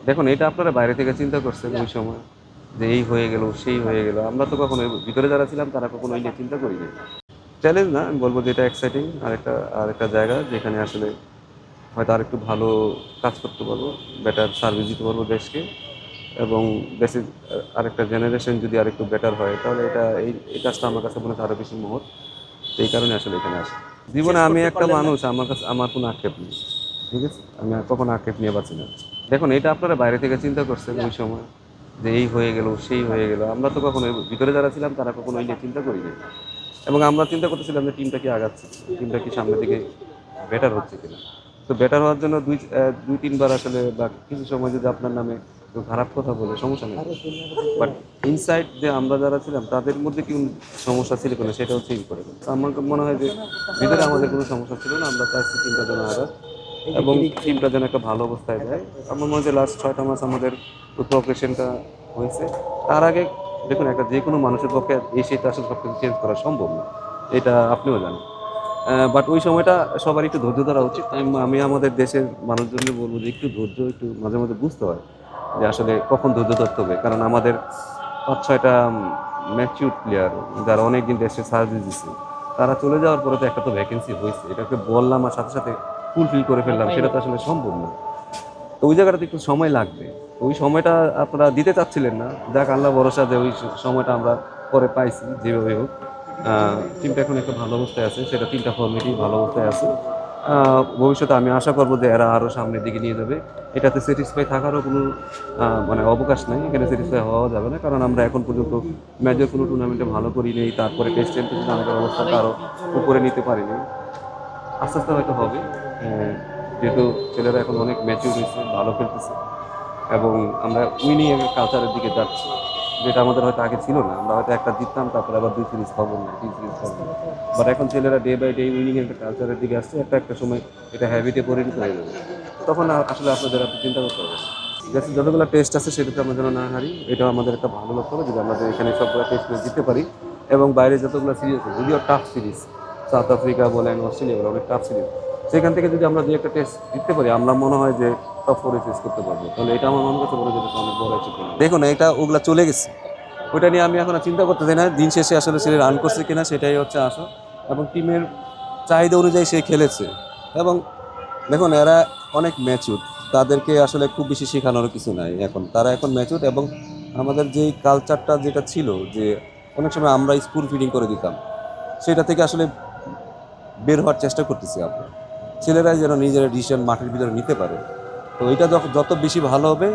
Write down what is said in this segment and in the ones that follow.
দেখুন এটা আপনারা বাইরে থেকে চিন্তা করছেন ওই সময় যে এই হয়ে গেল সেই হয়ে গেল, আমরা তো কখনো ভিতরে যারা ছিলাম তারা কখনো ওই নিয়ে চিন্তা করিনি। চ্যালেঞ্জ না, আমি বলবো যে এটা এক্সাইটিং আরেকটা জায়গা যেখানে আসলে হয়তো আরেকটু ভালো কাজ করতে পারবো, বেটার সার্ভিস দিতে পারবো দেশকে। এবং দেশের আরেকটা জেনারেশন যদি আরেকটু বেটার হয় তাহলে এই কাজটা আমার কাছে মনে হয় আরও বেশি মহৎ। তো এই কারণে আসলে এখানে আসি। জীবনে শেষ আমি করতে একটা পারলেন না? মানুষ, আমার কাছে আমার কোনো আক্ষেপ নেই। ঠিক আছে, আমি আর কখনো আক্ষেপ নিয়ে বাঁচি না। দেখুন এটা আপনারা বাইরে থেকে চিন্তা করছেন ওই সময় যে এই হয়ে গেল সেই হয়ে গেল, আমরা তো কখনো ভিতরে যারা ছিলাম তারা কখনো ওই নিয়ে চিন্তা করিনি। এবং আমরা চিন্তা করতেছিলাম যে টিমটা কি আগাচ্ছে, টিমটা কি সামনের দিকে বেটার হচ্ছে কিনা। তো বেটার হওয়ার জন্য দুই তিনবার আসলে বা কিছু সময় যদি আপনার নামে কেউ খারাপ কথা বলে সমস্যা নেই, বাট ইনসাইড যে আমরা যারা ছিলাম তাদের মধ্যে কি সমস্যা ছিল কিনা সেটা হচ্ছে ইম্পর্টেন্ট। আমার মনে হয় যে ভিতরে আমাদের কোনো সমস্যা ছিল না, আমরা চাইছি টিমটা যেন আগাক এবং টিমটা যেন একটা ভালো অবস্থায় যায়। আমার মনে হয় যে লাস্ট 6টা মাস আমাদের প্রোগ্রেশনটা হয়েছে। তার আগে দেখুন একটা যে কোনো মানুষের পক্ষে এসে তো আসলে সব কিছু চেঞ্জ করা সম্ভব না, এটা আপনিও জানেন। বাট ওই সময়টা সবার একটু ধৈর্য ধরা উচিত। আমি আমাদের দেশের মানুষজনকে বলবো যে একটু ধৈর্য, একটু মাঝে মাঝে বুঝতে হয় যে আসলে কখন ধৈর্য ধরতে হবে। কারণ আমাদের 5-6টা ম্যাচিউর প্লেয়ার যারা অনেকদিন দেশে সার্ভিস দিচ্ছে, তারা চলে যাওয়ার পরে তো একটা তো ভ্যাকেন্সি হয়েছে, এটাকে বললাম আর সাথে সাথে ফুলফিল করে ফেললাম, সেটা তো আসলে সম্ভব না। তো ওই জায়গাটাতে একটু সময় লাগবে। তো ওই সময়টা আপনারা দিতে চাচ্ছিলেন না, যাক আল্লাহ ভরসা যে ওই সময়টা আমরা পরে পাইছি যেভাবে হোক। টিমটা এখন একটা ভালো অবস্থায় আছে, সেটা 3টা ফর্মেটই ভালো অবস্থায় আছে। ভবিষ্যতে আমি আশা করবো যে এরা আরও সামনের দিকে নিয়ে যাবে। এটাতে স্যাটিসফাই থাকারও কোনো মানে অবকাশ নেই, এখানে স্যাটিসফাই হওয়া যাবে না, কারণ আমরা এখন পর্যন্ত মেজর কোনো টুর্নামেন্টে ভালো করি নেই, তারপরে টেস্ট চ্যাম্পিয়নশিপে আমাদের অবস্থাটা আরও উপরে নিতে পারিনি। আস্তে আস্তে হয়তো হবে। যেহেতু ছেলেরা এখন অনেক ম্যাচিউর হয়েছে, ভালো খেলতেছে এবং আমরা উইনিং এর কালচারের দিকে যাচ্ছি, যেটা আমাদের হয়তো আগে ছিল না। আমরা হয়তো একটা জিততাম, তারপরে আবার 2 সিরিজ পাবো না, 3 সিরিজ পাবো না। বাট এখন ছেলেরা ডে বাই ডে উইনিং এর কালচারের দিকে আসছে, একটা সময় এটা হ্যাবিটে পরিণত হয়ে যাবে। তখন আসলে আপনাদের এত চিন্তা করতে হবে না। জাস্ট যতগুলো টেস্ট আছে সেটাতে আমরা যেন না হারি, এটা আমাদের একটা ভালো লক্ষ্য হবে। যদি আমাদের এখানে সবগুলো টেস্ট ম্যাচ জিততে পারি এবং বাইরে যতগুলো সিরিজ আছে, যদিও টাফ সিরিজ, সাউথ আফ্রিকা বলেন, অস্ট্রেলিয়া বলেন, অনেক টাফ সিরিজ, সেখান থেকে যদি আমরা 2-একটা টেস্ট জিততে পারি, আমরা মনে হয় যে টপ 4-এ ফেস করতে পারবো। তাহলে এটা আমার মনে কাছে বলে যেটা অনেক বড় অ্যাচিভমেন্ট। দেখুন এটা ওগুলা চলে গেছে, ওইটা নিয়ে আমি এখন আর চিন্তা করতে চাই না। দিন শেষে আসলে সে রান করছে কিনা সেটাই হচ্ছে আসা, এবং টিমের চাহিদা অনুযায়ী সে খেলেছে। এবং দেখুন এরা অনেক ম্যাচিউর, তাদেরকে আসলে খুব বেশি শেখানোর কিছু নাই। এখন তারা এখন ম্যাচিউর, এবং আমাদের যেই কালচারটা যেটা ছিল যে অনেক সময় আমরা স্পুন ফিডিং করে দিতাম, সেটা থেকে আসলে বের হওয়ার চেষ্টা করতেছি আমরা। ছেলেরা যেন নিজেরা ডিসিশন মাঠের ভিতরে নিতে পারে। তো এটা যত বেশি ভালো হবে,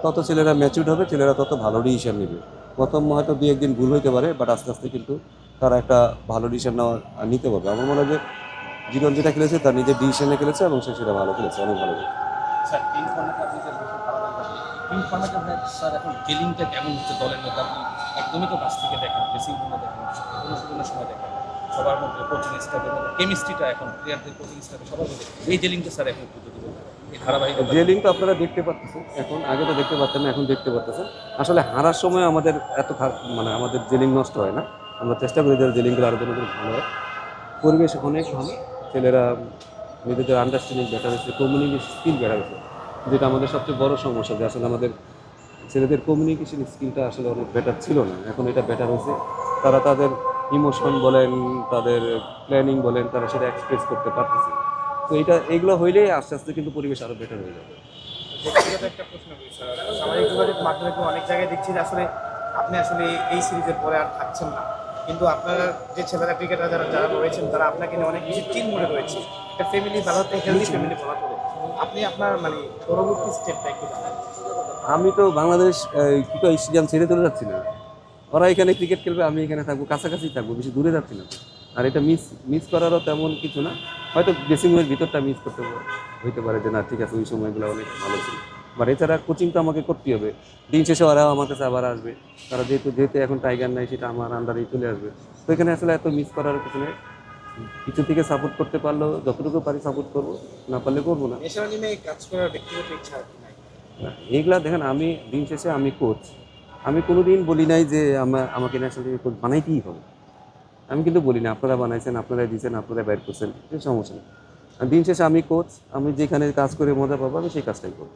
তত ছেলেরা ম্যাচিউরড হবে, ছেলেরা তত ভালো ডিসিশন নেবে। প্রথম হয়তো 2-1 দিন ভুল হইতে পারে, বাট আস্তে আস্তে কিন্তু তারা একটা ভালো ডিসিশন নিতে পারবে। আমার মনে হয় যে জীবন যেটা খেলেছে তার নিজের ডিসিশনে খেলেছে এবং সে সেটা ভালো খেলেছে, অনেক ভালো খেলেছে। স্যার টিম ফর্মেট আপনি যে বলছেন ভালো লাগবে। টিম ফর্মেটে ভাই স্যার এখন ফিলিংটা কেমন হচ্ছে দলের মধ্যে? আপনি একদমই তো কাছ থেকে দেখেন, ড্রেসিং রুমে দেখেন, কোনো সময় দেখেন। সবার মধ্যে কোচিং স্টাফের মধ্যে কেমিস্ট্রিটা এখন প্লেয়ারদের কোচিং স্টাফে সবার মধ্যে এই জেলিংটা স্যার এখন একটু যদি বলতেন। এই ধারাবাহিকতা যে লিঙ্ক আপনারা দেখতে পাচ্ছেন এখন, আগে তো দেখতে পাচ্ছেন না, এখন দেখতে পাচ্ছেন। আসলে হারার সময় আমাদের এত মানে আমাদের যে লিঙ্ক নষ্ট হয় না, আমরা চেষ্টা করি যে লিঙ্কগুলো আরও যেন ভালো হয়। পরিবেশ অনেক ভালো, ছেলেরা নিজেদের আন্ডারস্ট্যান্ডিং বেটার হয়েছে, কমিউনিকেশন স্কিল বেটার হয়েছে, যেটা আমাদের সবচেয়ে বড় সমস্যা যে আসলে আমাদের ছেলেদের কমিউনিকেশন স্কিলটা আসলে অনেক বেটার ছিল না, এখন এটা বেটার হয়েছে। তারা তাদের ইমোশন বলেন, তাদের প্ল্যানিং বলেন, তারা সেটা এক্সপ্রেস করতে পারতেছে। তো এইগুলো হইলেই আস্তে আস্তে কিন্তু পরিবেশ আরও বেটার হয়ে যাবে। ব্যক্তিগত একটা প্রশ্ন করি স্যার, সামাজিক যোগাযোগ মাধ্যমে তো অনেক জায়গায় দেখছি যে আসলে আপনি আসলে এই সিরিজের পরে আর থাকছেন না, কিন্তু আপনার যে ছেলেরা ক্রিকেটার যারা যারা রয়েছেন তারা আপনাকে নিয়ে অনেক বেশি চিল মনে রয়েছে। একটা ফ্যামিলি ভালো, একটা হেলদি ফ্যামিলি বলা চলে। আপনি আপনার মানে পরবর্তী স্টেপটা একটু জানান। আমি তো বাংলাদেশ স্টেডিয়াম ছেড়ে চলে যাচ্ছি না। ওরা এখানে ক্রিকেট খেলবে, আমি এখানে থাকবো, কাছাকাছি থাকবো, বেশি দূরে যাচ্ছি না। আর এটা মিস মিস করারও তেমন কিছু না। হয়তো ড্রেসিং রুমের ভিতরটা মিস করতে হইতে পারে যে না ঠিক আছে ওই সময়গুলো অনেক ভালো ছিল। বাট এছাড়া কোচিং তো আমাকে করতেই হবে। দিন শেষে ওরাও আমার কাছে আবার আসবে। তারা যেহেতু যেহেতু এখন টাইগার নাই, সেটা আমার আন্ডারেই চলে আসবে। তো এখানে আসলে এত মিস করার কিছু নেই। কিছু থেকে সাপোর্ট করতে পারলেও যতটুকু পারি সাপোর্ট করবো, না পারলে করবো না। ন্যাশনাল টিমে কাজ করার ব্যক্তিগত ইচ্ছা আর কি নাই? না, এইগুলা দেখেন, আমি দিন শেষে আমি কোচ। আমি কোনোদিন বলি নাই যে আমাকে ন্যাশনাল টিমের কোচ বানাইতেই হবে। আমি কিন্তু বলি না আপনারা বানাইছেন, আপনারা দিয়েছেন, আপনারা বাইর করছেন, কিছু সমস্যা নেই। আর দিন শেষে আমি কোচ, আমি যেখানে কাজ করে মজা পাবো আমি সেই কাজটাই করবো।